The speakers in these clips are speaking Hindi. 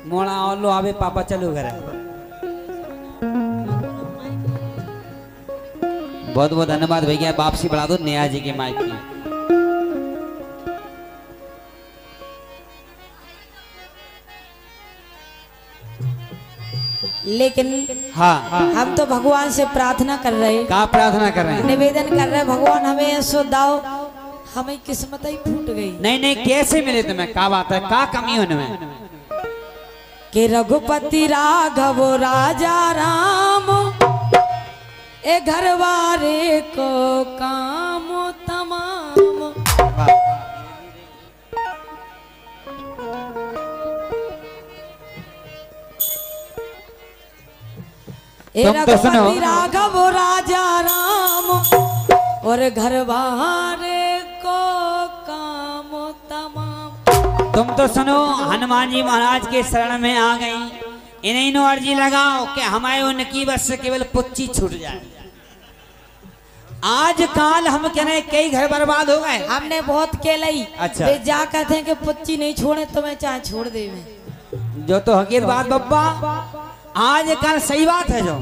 मोड़ा और लो आवे पापा चलो घर। बहुत बहुत धन्यवाद भैया, वापसी बढ़ा दो नया जी के माइक की। लेकिन हाँ हम तो भगवान से प्रार्थना कर रहे हैं। क्या प्रार्थना कर रहे हैं? निवेदन कर रहे हैं, भगवान हमें ऐसो दाओ, हमें किस्मत ही फूट गई। नहीं नहीं, कैसे मिले तुम्हें? क्या बात है, क्या कमी है उनमें? कि रघुपति राघव राजा राम, ए घरवारे को काम तमाम। ए रघुपति राघव राजा राम और घरवारे को काम तमाम। तुम तो सुनो, हनुमान जी महाराज के शरण में आ गई। इन्हीं नो अर्जी लगाओ कि हमारे उनकी बस से केवल पुच्ची छूट जाए। आज काल हम कह रहे कई घर बर्बाद हो गए। हमने बहुत केलई। अच्छा। वे जा कहते हैं कि पुच्ची नहीं छोड़े तो मैं चाहे छोड़ दे में। जो तो हकीकत बात बब्बा, आज कल सही बात है जो।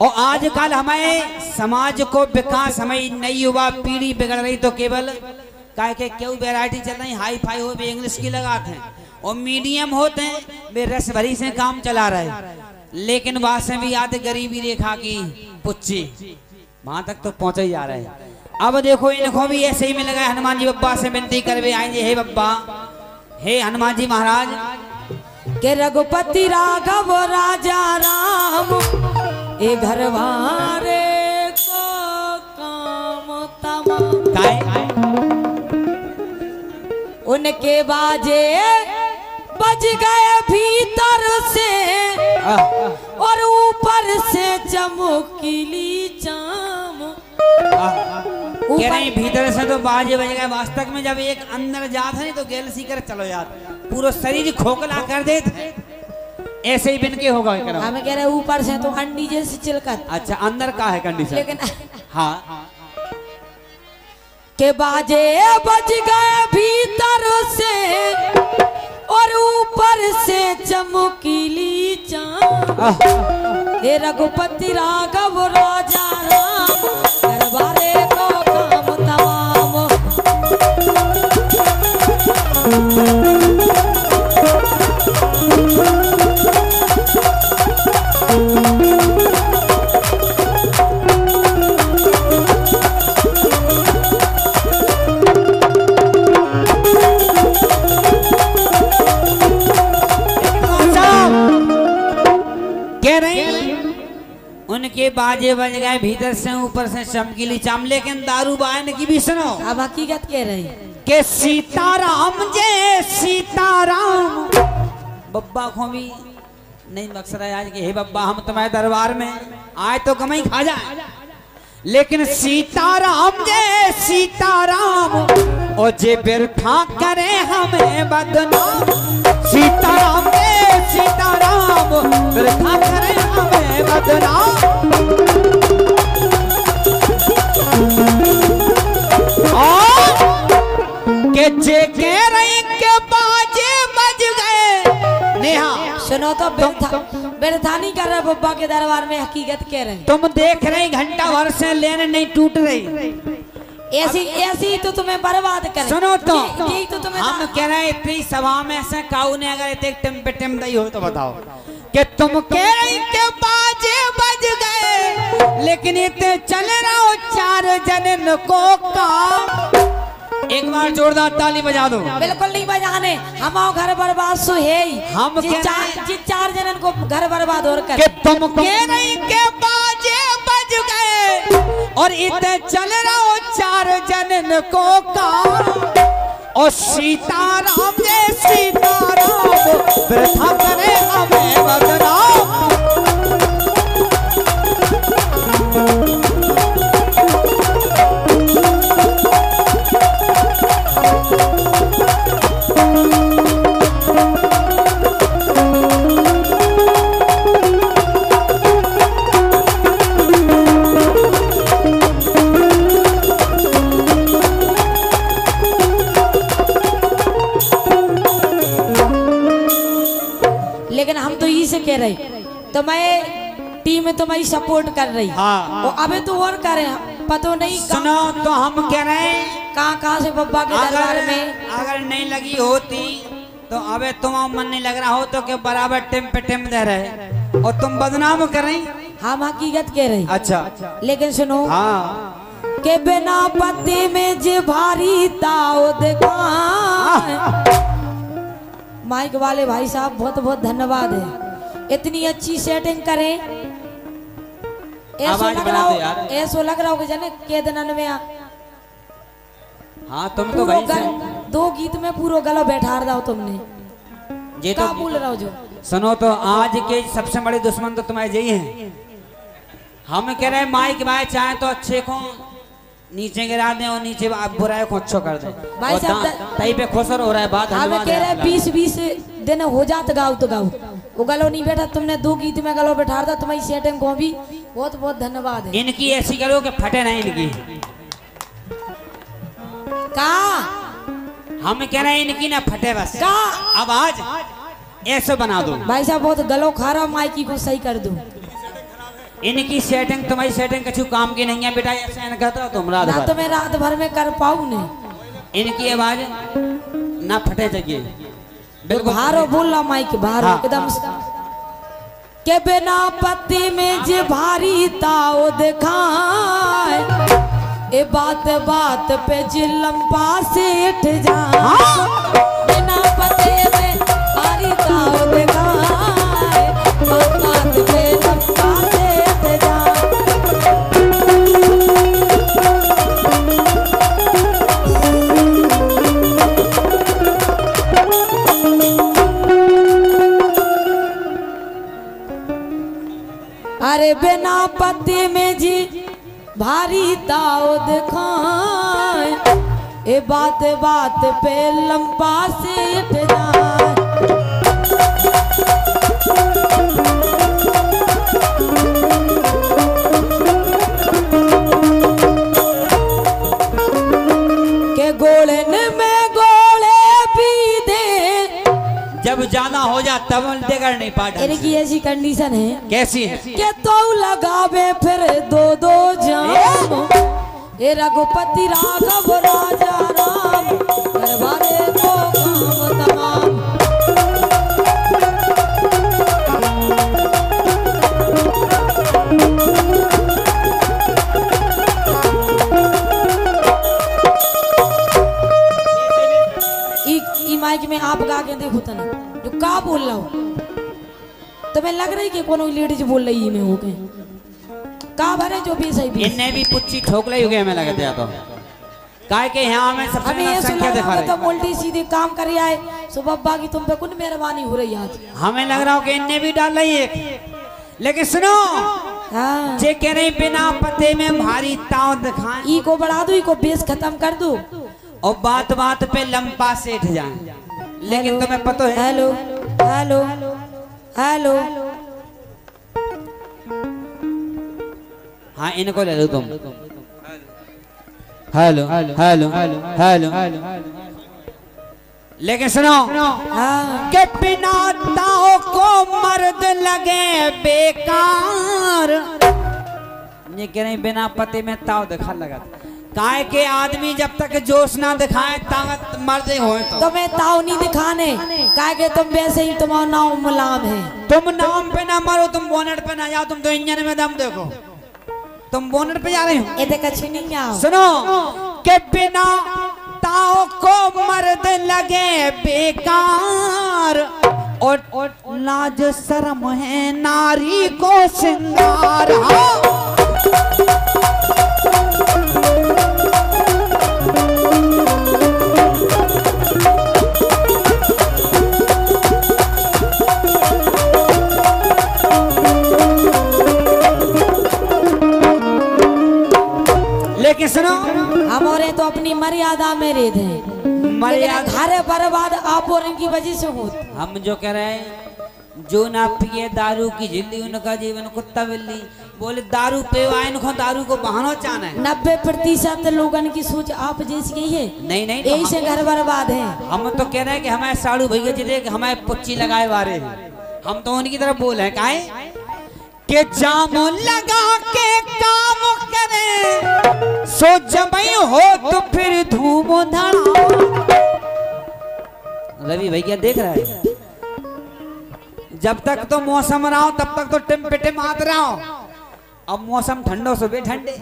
और आज कल हमारे समाज को विकास, हमारी नई युवा पीढ़ी बिगड़ रही तो केवल काहे के क्यों वैरायटी चल रही, हाई फाई हो वे इंग्लिश की लगाते हैं, और मीडियम होते हैं वे रस भरी से काम चला रहे। लेकिन वहां से भी आते गरीबी रेखा की पुच्ची, वहां तक तो पहुंचे ही जा रहे हैं। अब देखो इनको भी ऐसे ही मिल गए। हनुमान जी बब्बा से विनती करवे आएंगे, हे बब्बा, हे हनुमान जी महाराज, के रघुपति राघव राजा राम, ए घरवारे को काम तमाम। उनके बाजे बज गए भीतर से और ऊपर से चमकीली चाम। कह रही भीतर से तो बाजे बज गए, वास्तव में जब एक अंदर जात है तो गेल सी कर चलो यार, पूरा शरीर खोखला कर देते। ऐसे ही बिन के होगा। हमें कह रहे ऊपर से तो अंडी जैसी चिलकत। अच्छा, अंदर का है कंडीशन? लेकिन हाँ, के बाजे बज गए भीतर से और ऊपर से चमकीली चाम। हे रघुपति राघव राजा राम, घरवारे को काम तमाम। उनके बाजे बज गए भीतर से ऊपर से चमकीली चाम। लेकिन दारू बायन की भी सुनो। अब हकीकत कह रही के सीताराम जय सीताराम। बब्बा को भी नहीं मकसद है आज के, हे बब्बा हम तुम्हारे दरबार में आए तो कमाई खा जाए, लेकिन सीताराम जय सीताराम ओ जे बिरथा करे हमें बदनाम। सीताराम जय सीताराम बिरथा करे हमें बदनाम। के जे कह रही के बाजे बज गए। नेहा सुनो तो बिरथा नहीं कर रहे बब्बा के दरबार में, हकीकत कह रहे। तुम देख रहे घंटा भर से लेन नहीं टूट रही, ऐसी तो तुम्हें बर्बाद कर। सुनो तो, यही तो तुम्हें हम कह रहे इतनी सभा में से काऊ ने अगर इतने टिम पे टिम दई हो तो बताओ कि तुम कह रही के बाजे बज गए, लेकिन इतने चल रहा हो चार जनन को काम। एक बार जोरदार ताली बजा दो। बिल्कुल नहीं बजाने, हमारा घर बर्बाद सो है ही। हम चार जनन को घर बर्बाद हो कर। कि तुम कह रही के बाजे बज गए और इतने चल रहा हो चार जनन को काम। और सीताराम जय सीताराम वृथा करे हमें बदनाम। लेकिन हम तो यही से कह रहे तो मैं टीम में तुम्हारी सपोर्ट कर रही। हाँ। और अबे तो और करें पता नहीं सुनो तो हम कह रहे हैं कहाँ से बब्बा के दरबार में अगर नहीं लगी होती तो अबे तुम मन नहीं लग रहा हो तो के बराबर टिम पे टिम दे रहे और तुम बदनाम कर रही। हम हकीकत कह रहे। अच्छा लेकिन सुनो हाँ के बिना पत्ते में जे भारी ताओ देखा। माइक वाले भाई साहब बहुत बहुत धन्यवाद है, इतनी अच्छी सेटिंग करें। ऐसा लग रहा हो कि जाने के दिन में हाँ तुम तो भाई दो गीत में पूरा गला बैठा रहा हो तुमने ये क्या तो बोल रहा हो जो। सुनो तो आज के सबसे बड़े दुश्मन तो तुम्हारे यही हैं। हम कह रहे हैं माइक भाई चाहे तो अच्छे को नीचे गिरा दें और नीचे बुराई को अच्छो कर दें भाई साहब तई पे खुसर हो रहा है बात। हम कह रहे 20-20 दिन हो जात गाओ तो गाओ वो गलो नहीं बैठा तुमने दो गीत में गलो बैठा था तुम्हारी सेटिंग को भी बहुत बहुत धन्यवाद है। इनकी ऐसी करो कि फटे नहीं इनकी का हम कह रहे हैं इनकी ना फटे बस का अब आज ऐसे बना दो। भाई साहब बहुत गलो खारा माइकी को सही कर दो। इनकी सेटिंग तुम्हारी सेटिंग कछु काम की नहीं है बेटा ऐसे न कहता तुम रात भर तो मैं रात भर में कर पाऊं ने इनकी आवाज ना फटे चाहिए बिल्कुल भारो बोल रहा माइक भारो एकदम के बिना पत्ती में जे भारी ताओ दिखाए ए बात बात पे जिलम पासेठ जा बिना पत्ते में भारी ताओ दिखाए बात बात पे लंबा सेठ जा। अरे बिना पत्ते में जी भारी ताओ दिखाए ए बात बात पे लंबा सेठ जाए। के गोलन में गोले भी दे जब जाना हो जा तब देकर नहीं पाता। इनकी ऐसी कंडीशन है कैसी है के तो लगावे फिर दो दो जाम ए रघुपति राघव राजा राम दरबारे को काम तमाम। ई माइक में आप गा के देखो तना जो का बोल रहा हो तो मैं लग रही कि कोनो लेडीज बोल रही है मैं हो गए का भरे जो भी सही भी इन्हें भी पुच्ची ठोक ले हुए हमें लगता है तो काय के यहाँ में सबसे हमें संख्या दिखा रहे तो उल्टी सीधे काम कर रहा है सुबह बाकी तुम पे कुछ मेहरबानी हो रही आज। हमें लग रहा हो कि इन्हें भी डाल रही है लेकिन सुनो हाँ जे कह रही बिना पते में भारी ताव दिखाएं ई को बढ़ा दो ई को बेस खत्म कर दो और बात बात पे लंपा सेठ जाए। लेकिन तुम्हें पता है हेलो हेलो हेलो हाँ इनको ले लो तुम हेलो हेलो हेलो लेकिन सुनो हाँ के बिना ताओ को मर्द लगे बेकार। ये कह रही बिना पते में ताव दिखा लगा काय के आदमी जब तक जोश ना दिखाए ताकत मर्द हो तो मैं ताव नहीं दिखाने काय के तुम वैसे ही तुम्हारा नाम मुलाम है। तुम नाम पे ना मरो तुम बोनट पे ना जाओ तुम तो इंजन में दम देखो तुम बोनट पे जा रहे हो। ये देख अच्छी नहीं आओ सुनो के बिना ताओ को मर्द लगे बेकार और लाज शर्म है नारी को श्रृंगार। लेकिन सुनो हमारे तो अपनी मर्यादा में रह थे मर्यादा घरे बर्बाद आप और इनकी वजह से हो। हम जो कह रहे हैं जो ना पिए दारू की झिल्ली उनका जीवन कुत्ता बिल्ली बोले दारू पे इनको दारू को बहाना चाहना है। 90% लोगों की सोच आप जैसी ही है। नहीं नहीं यही से घर बर्बाद है। हम तो कह रहे हैं कि हमारे साड़ू भैया जी देख हमारे पुच्ची लगाए वारे हम तो उनकी तरफ बोल है काहे के जाम लगा के काम करे सो जबई हो तो फिर धूम धड़ा। रवि भैया देख रहा है, जब तक तो मौसम रहा हो तब तक तो टिम पिटिम आत रहा हो, अब मौसम ठंडो सुबह ठंडे,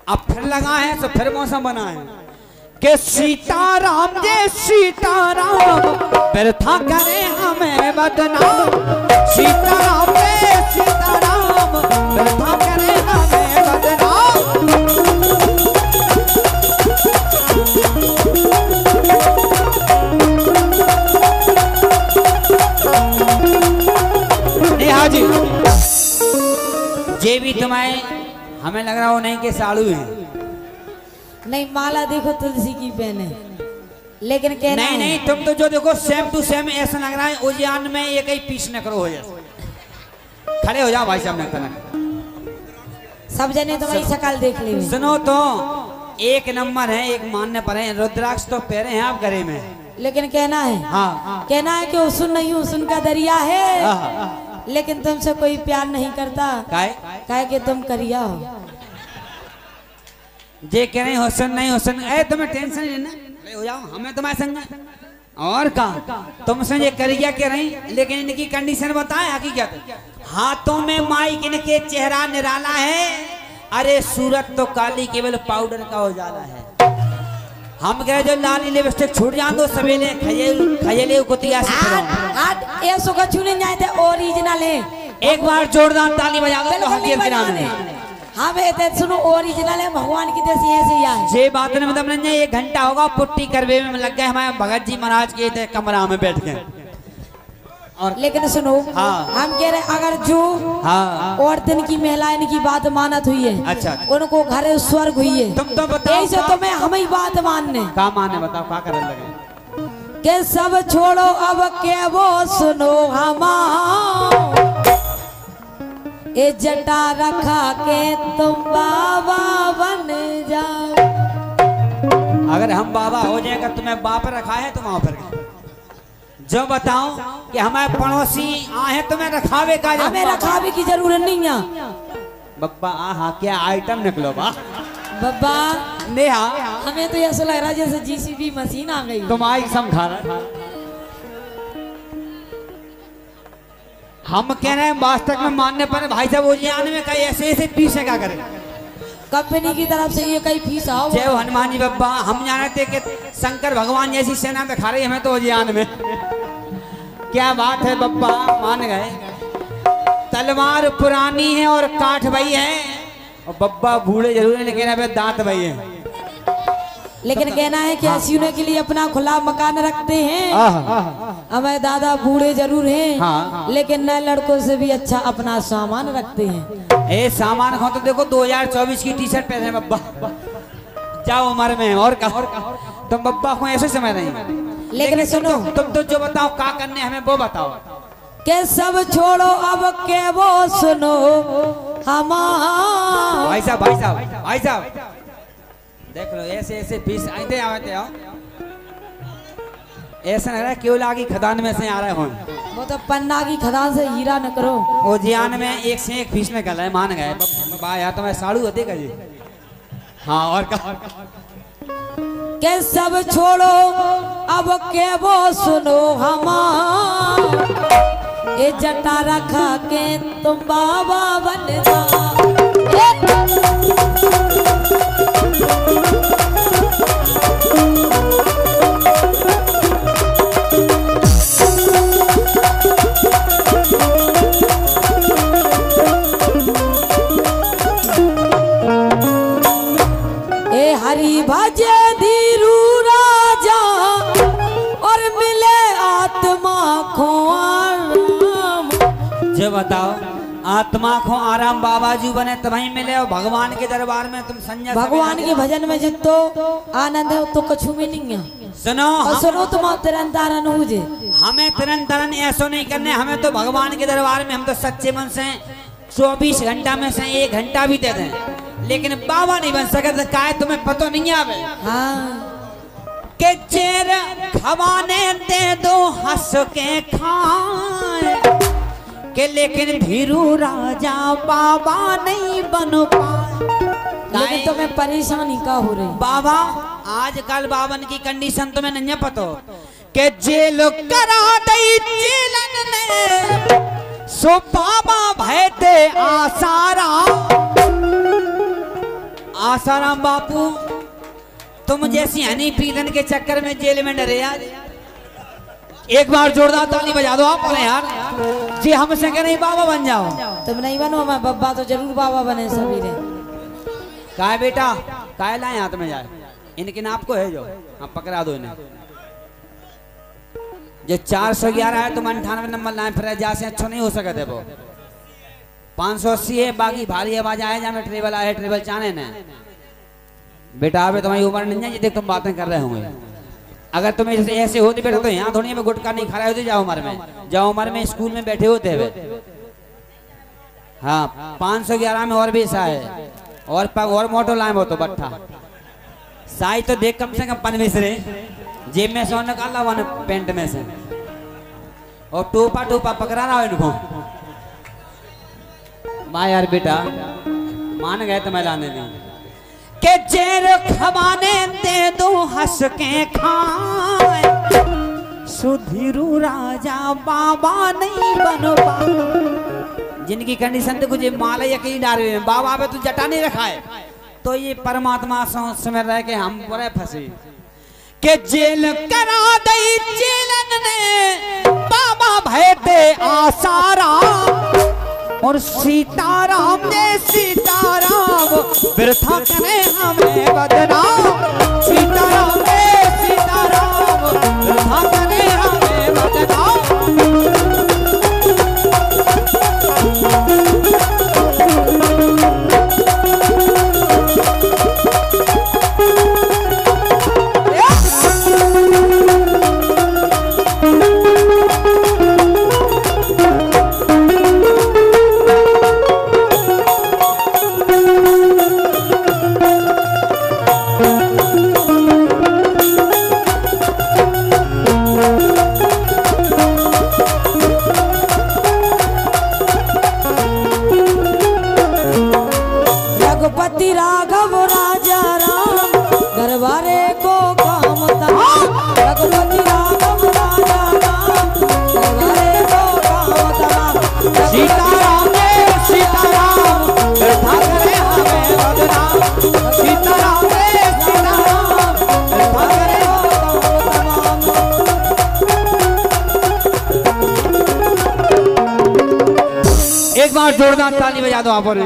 अब फिर लगा है तो फिर मौसम बना है के सीताराम जय सीताराम फिर था करे हमें बदनाम। सीताराम जय सीताराम फिर था करे हमें बदनाम। नेहा जी जे भी तुम्हें हमें लग रहा हो नहीं के साड़ू है। नहीं माला देखो तुलसी की पहने, लेकिन कहना नहीं नहीं तुम तो जो देखो सेम टू सेम ऐसा लग रहा है उजियान में एक ही पीस न करो हो जैसे। खड़े हो जाओ भाई साहब ने सब जने तुम्हारी शक्ल देख ली। सुनो तो एक नंबर है, एक मानने पर है, रुद्राक्ष तो पहरे हैं आप गले में, लेकिन कहना है हाँ कहना है कि उसन नहीं उसन का दरिया है, लेकिन तुमसे कोई प्यार नहीं करता काहे कि तुम करिया हो। जे कह रहे हुसन नहीं हुसन, ए तुम्हें टेंशन नहीं लेना, हो जाओ हमें तुम्हारे संग और कहा तुमसे ये करिया कह रही, लेकिन इनकी कंडीशन बताए हकीकत। हाथों में माइक इनके चेहरा निराला है, अरे सूरत तो काली केवल पाउडर का उजाला है। हम कह जो लाली लिपस्टिक छूट जान दो सवेले खयले कुतिया से हाथ ये सुखा छूने जाए थे ओरिजिनल है। एक बार जोरदार ताली बजा दो तो हकीकत गिराने। हाँ बेटे सुनो ओरिजिनल है, भगवान की देसी ऐसे ही है। जे बात ने मतलब नहीं, 1 घंटा होगा पुट्टी करवे में लग गए हमारे भगत जी महाराज के थे कमरा में बैठ के। और लेकिन सुनो हम कह रहे अगर जो और दिन की महिला इनकी बात मानत हुई है, अच्छा उनको घर स्वर्ग हुई है, तुम तो बताओ ऐसे तो मैं हम ही बात मानने का माने बताओ का करने लगे के सब छोड़ो अब के वो सुनो हमारा ए जटा रखा के तुम बाबा बन जाओ। अगर हम बाबा हो जाएगा तुम्हें बाप रखा है तुम वहां पर जो बताओ कि हमारे पड़ोसी आए तुम्हें रखावे का, हमें रखावे की जरूरत नहीं है बब्बा। हाँ क्या आइटम निकलो बा बब्बा नेहा, हमें तो ऐसा लग रहा है जैसे जीसीबी मशीन आ गई। तुम आई समझा रहा हम कह रहे हैं वास्तव में मानने पर भाई साहब उजियान में कई ऐसे ऐसे पीस क्या करें कंपनी की तरफ से ये कई फीस आओ। जय हनुमान जी बब्बा, हम जानते कि शंकर भगवान जैसी सेना दिखा रही हमें तो उजियान में। क्या बात है बब्बा, मान गए। तलवार पुरानी है और काठ भई है, और बब्बा बूढ़े जरूर है लेकिन अबे दांत भई है। लेकिन कहना है कि सीने के लिए अपना खुला मकान रखते हैं। हमारे दादा बूढ़े जरूर हैं, लेकिन नए लड़कों से भी अच्छा अपना सामान रखते हैं। ए सामान हो तो देखो 2024 की टी-शर्ट पहने हैं बब्बा, जाओ उम्र में और कहा तुम बब्बा को ऐसे समय नहीं। लेकिन सुनो तुम तो जो बताओ का करने हमें वो बताओ के सब छोड़ो अब के वो सुनो हमारा। भाई साहब भाई साहब भाई साहब देख लो ऐसे ऐसे पीस आते आते आओ, ऐसा लग रहा है केवला की खदान में से आ रहे हो। वो तो पन्ना की खदान से हीरा न करो। उजियान में एक से एक पीस निकल है, मान गए बा यार तुम्हें साड़ू होते का जी। हाँ और कहा के सब छोड़ो अब के वो सुनो हमारा, ये जटा रखा के तुम बाबा बन जाओ। हरि भजे धीरू राजा और मिले आत्मा को आराम। जो बताओ आत्मा को आराम बाबा जी बने तभी मिले, और भगवान के दरबार में तुम संजय भगवान के भजन में जितो आनंद है तो कछु भी नहीं है। सुनो तुम तुरंत तारण हो जे, हमें तुरंत तारण ऐसा नहीं करने, हमें तो भगवान के दरबार में हम तो सच्चे मन से 24 घंटा में से 1 घंटा भी देते हैं, लेकिन बाबा नहीं बन सके तो काय तुम्हें पता नहीं आवे। हाँ के चेर खवाने दे दो हंस के खाए के, लेकिन भीरू राजा बाबा नहीं बन पाए। लेकिन तो मैं परेशानी का हो रही बाबा आजकल बावन की कंडीशन तुम्हें नहीं पता के जेल करा दई जेलन ने सो बाबा भयते आसाराम बापू तुम जैसी हनी पीलन के चक्कर में जेल में डरे यार। एक बार जोरदार ताली बजा दो आप यार जी, हमसे कह नहीं बाबा बन जाओ। तुम नहीं बनो, मैं बब्बा तो जरूर बाबा बने सभी ने। काय बेटा काय लाए हाथ में जाए, इनके नाप को है जो हाँ पकड़ा दो इन्हें। जो 411 है तुम 98 नंबर लाए, फिर जा से अच्छा नहीं हो सकते थे वो। 580 है, बाकी भारी आवाज आए जा में ट्रेवल आए, ट्रेवल चाने ने बेटा अबे तुम्हारी उम्र नहीं है देख तुम बातें कर रहे होंगे। अगर तुम्हें ऐसे होती बेटा तो यहाँ थोड़ी में गुटखा नहीं खा रहे होते, जाओ उम्र में, जाओ उम्र में स्कूल में बैठे होते हुए। हाँ 511 में और भी सा है और पग और मोटो लाए वो तो बट्ठा साई तो देख कम से कम 15 रे जेब में से निकाला वन पेंट में से और टोपा टोपा पकड़ा रहा है इनको। माँ यार बेटा मान गए तो मैं लाने नहीं के जेर खवाने दे दो हंस के खाए, सुधीरू राजा बाबा नहीं बनो पाए। जिनकी कंडीशन तो कुछ माला यकीन डाल रहे हैं बाबा पे तू जटा नहीं रखा है तो ये परमात्मा समझ रहे कि हम पूरे फंसे के जेल करा दई जेलन ने बाबा भयते आसारा और सीताराम ने सीताराम वृथा करे हमें बदनाम। सीताराम ने सीताराम वृथा करे हमें बदनाम। रघुपति राघव राजा राम घरवारे को काम था। रघुपति राघव राजा राम घरवारे को काम था। सीताराम ने सीताराम वृथा करे हमें बदनाम। सीताराम ने सीताराम वृथा करे एक बार जोरदार ताली बजा दो आप और